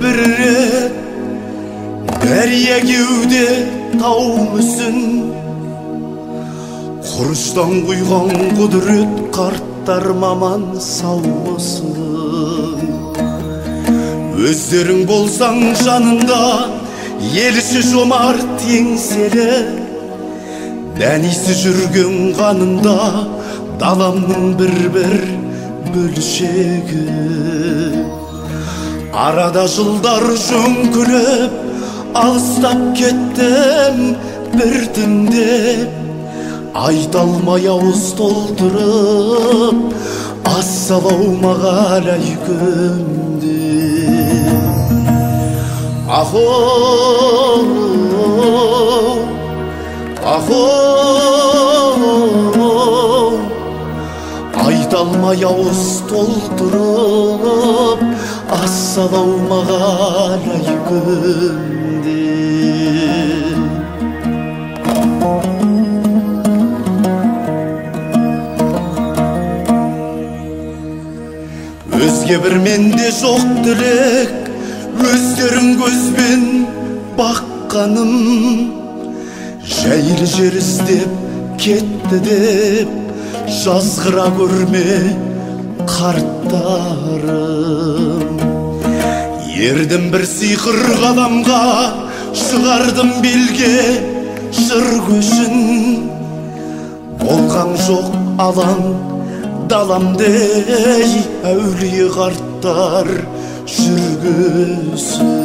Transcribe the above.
bir rет дария кеуде тау мүсін құрыштан құйған құдірет қарттар маман сау болсын өздерің болсаң жанында елші жомарт еңселі дәнесі жүрген қанында даламның бір-бір бөлшегі арада жылдар жөңкіліп алыстап кеттім біртіндеп айта алмай ауыз толтырып ассалаумағалайкүм деп ахоу ахоу айта алмай ауыз толтырып ассалаумағалайкүм өзге бір менде жоқ тілек өздерің көзбен баққаным жайлы жер іздеп кетті деп жазғыра көрме қарттарым ердім бір сиқыр қадамға шығардым белге жыр көшін болған жоқ алаң даламдей әулие қарттар жүргізін